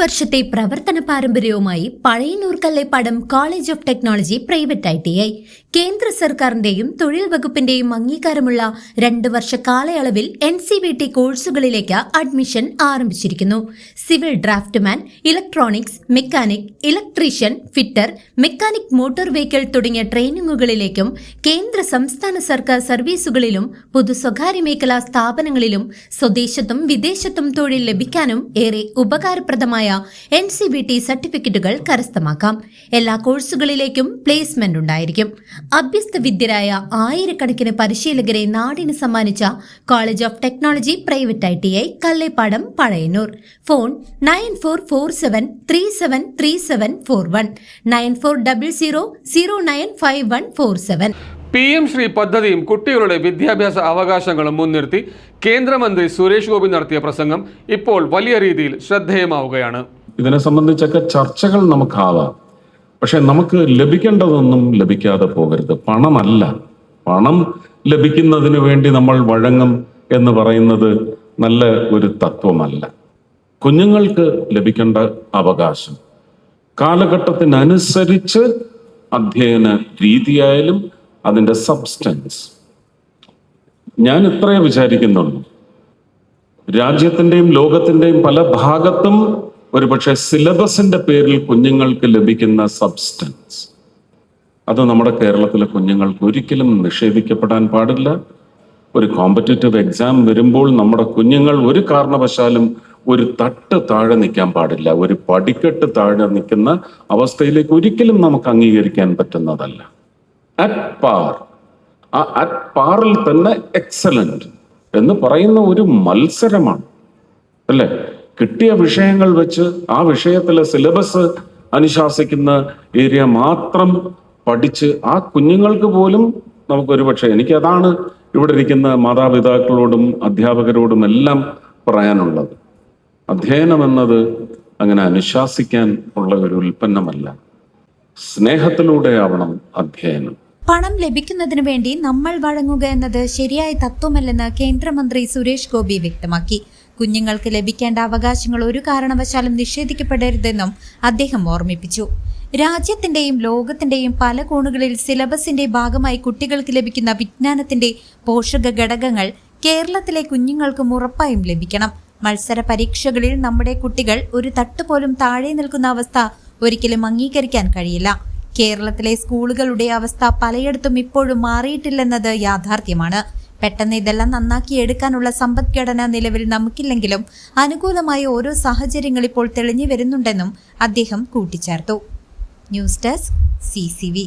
വർഷത്തെ പ്രവർത്തന പാരമ്പര്യവുമായി Pazhayannur Kallepadam college of technology private ITI കേന്ദ്ര സർക്കാരിന്റെയും തൊഴിൽ വകുപ്പിന്റെയും അംഗീകാരമുള്ള 2 വർഷ കാലയളവിൽ NCVT കോഴ്സുകളിലേക്ക് അഡ്മിഷൻ ആരംഭിച്ചിരിക്കുന്നു. Civil draughtsman, electronics, mechanic, electrician, fitter, mechanic motor vehicle തുടങ്ങിയ ട്രെയിനിങ്ങുകളിലേക്കും കേന്ദ്ര സംസ്ഥാന സർക്കാർ സർവീസുകളിലും പൊതു സ്വകാര്യ മേഖലാ സ്ഥാപനങ്ങളിലും സ്വദേശത്തും വിദേശത്തും തൊഴിൽ ലഭിക്കാനും ഏറെ ഉപകാരപ്രദമായ NCVT സർട്ടിഫിക്കറ്റുകൾ കരസ്ഥമാക്കാം. എല്ലാ കോഴ്സുകളിലേക്കും പ്ലേസ്മെന്റ് ഉണ്ടായിരിക്കും. അഭ്യസ്ത വിദ്യരായ ആയിരക്കണക്കിന് പരിശീലകരെ നാടിന് സമ്മാനിച്ച college of technology private ITI Kallepadam Pazhayannur. Phone 9447373741 9400095147. PM Shri പദ്ധതിയും കുട്ടികളുടെ വിദ്യാഭ്യാസ അവകാശങ്ങളും മുൻനിർത്തി കേന്ദ്രമന്ത്രി സുരേഷ് ഗോപി നടത്തിയ പ്രസംഗം ഇപ്പോൾ വലിയ രീതിയിൽ ശ്രദ്ധേയമാവുകയാണ്. ഇതിനെ സംബന്ധിച്ചൊക്കെ ചർച്ചകൾ നമുക്കാവാം, പക്ഷെ നമുക്ക് ലഭിക്കേണ്ടതൊന്നും ലഭിക്കാതെ പോകരുത്. പണമല്ല, പണം ലഭിക്കുന്നതിന് വേണ്ടി നമ്മൾ വഴങ്ങും എന്ന് പറയുന്നത് നല്ല ഒരു തത്വമല്ല. കുഞ്ഞുങ്ങൾക്ക് ലഭിക്കേണ്ട അവകാശം കാലഘട്ടത്തിനനുസരിച്ച് അധ്യയന രീതിയായാലും അതിൻ്റെ സബ്സ്റ്റൻസ്, ഞാൻ ഇത്രയേ വിചാരിക്കുന്നുള്ളൂ. രാജ്യത്തിൻ്റെയും ലോകത്തിൻ്റെയും പല ഭാഗത്തും ഒരുപക്ഷെ സിലബസിന്റെ പേരിൽ കുഞ്ഞുങ്ങൾക്ക് ലഭിക്കുന്ന സബ്സ്റ്റൻസ്, അത് നമ്മുടെ കേരളത്തിലെ കുഞ്ഞുങ്ങൾക്ക് ഒരിക്കലും നിഷേധിക്കപ്പെടാൻ പാടില്ല. ഒരു കോമ്പറ്റേറ്റീവ് എക്സാം വരുമ്പോൾ നമ്മുടെ കുഞ്ഞുങ്ങൾ ഒരു കാരണവശാലും ഒരു തട്ട് താഴെ നിൽക്കാൻ പാടില്ല. ഒരു പടിക്കെട്ട് താഴെ നിൽക്കുന്ന അവസ്ഥയിലേക്ക് ഒരിക്കലും നമുക്ക് അംഗീകരിക്കാൻ പറ്റുന്നതല്ല. അറ്റ് പാർ, ആ അറ്റ് പാറിൽ തന്നെ എക്സലന്റ് എന്ന് പറയുന്ന ഒരു മത്സരമാണ് അല്ലേ? കിട്ടിയ വിഷയങ്ങൾ വെച്ച് ആ വിഷയത്തിലെ സിലബസ് അനുശാസിക്കുന്ന ഏരിയ മാത്രം പഠിച്ച് ആ കുഞ്ഞുങ്ങൾക്ക് പോലും നമുക്കൊരു പക്ഷേ, എനിക്കതാണ് ഇവിടെ ഇരിക്കുന്ന മാതാപിതാക്കളോടും അധ്യാപകരോടും എല്ലാം പറയാനുള്ളത്. അധ്യയനം എന്നത് അങ്ങനെ അനുശാസിക്കാൻ ഉള്ള ഒരു ഉൽപ്പന്നമല്ല, സ്നേഹത്തിലൂടെ ആവണം അധ്യയനം. പണം ലഭിക്കുന്നതിന് വേണ്ടി നമ്മൾ വഴങ്ങുക എന്നത് ശരിയായ തത്വമല്ലെന്ന് കേന്ദ്രമന്ത്രി സുരേഷ് ഗോപി വ്യക്തമാക്കി. കുഞ്ഞുങ്ങൾക്ക് ലഭിക്കേണ്ട അവകാശങ്ങൾ ഒരു കാരണവശാലും നിഷേധിക്കപ്പെടരുതെന്നും അദ്ദേഹം ഓർമ്മിപ്പിച്ചു. രാജ്യത്തിന്റെയും ലോകത്തിന്റെയും പല കോണുകളിൽ സിലബസിന്റെ ഭാഗമായി കുട്ടികൾക്ക് ലഭിക്കുന്ന വിജ്ഞാനത്തിന്റെ പോഷക ഘടകങ്ങൾ കേരളത്തിലെ കുഞ്ഞുങ്ങൾക്കും ഉറപ്പായും ലഭിക്കണം. മത്സര പരീക്ഷകളിൽ നമ്മുടെ കുട്ടികൾ ഒരു തട്ടുപോലും താഴെ നിൽക്കുന്ന അവസ്ഥ ഒരിക്കലും അംഗീകരിക്കാൻ കഴിയില്ല. കേരളത്തിലെ സ്കൂളുകളുടെ അവസ്ഥ പലയിടത്തും ഇപ്പോഴും മാറിയിട്ടില്ലെന്നത് യാഥാർത്ഥ്യമാണ്. പെട്ടെന്ന് ഇതെല്ലാം നന്നാക്കിയെടുക്കാനുള്ള സമ്പദ്ഘടന നിലവിൽ നമുക്കില്ലെങ്കിലും അനുകൂലമായ ഓരോ സാഹചര്യങ്ങൾ ഇപ്പോൾ തെളിഞ്ഞു വരുന്നുണ്ടെന്നും അദ്ദേഹം കൂട്ടിച്ചേർത്തു. News desk CCV.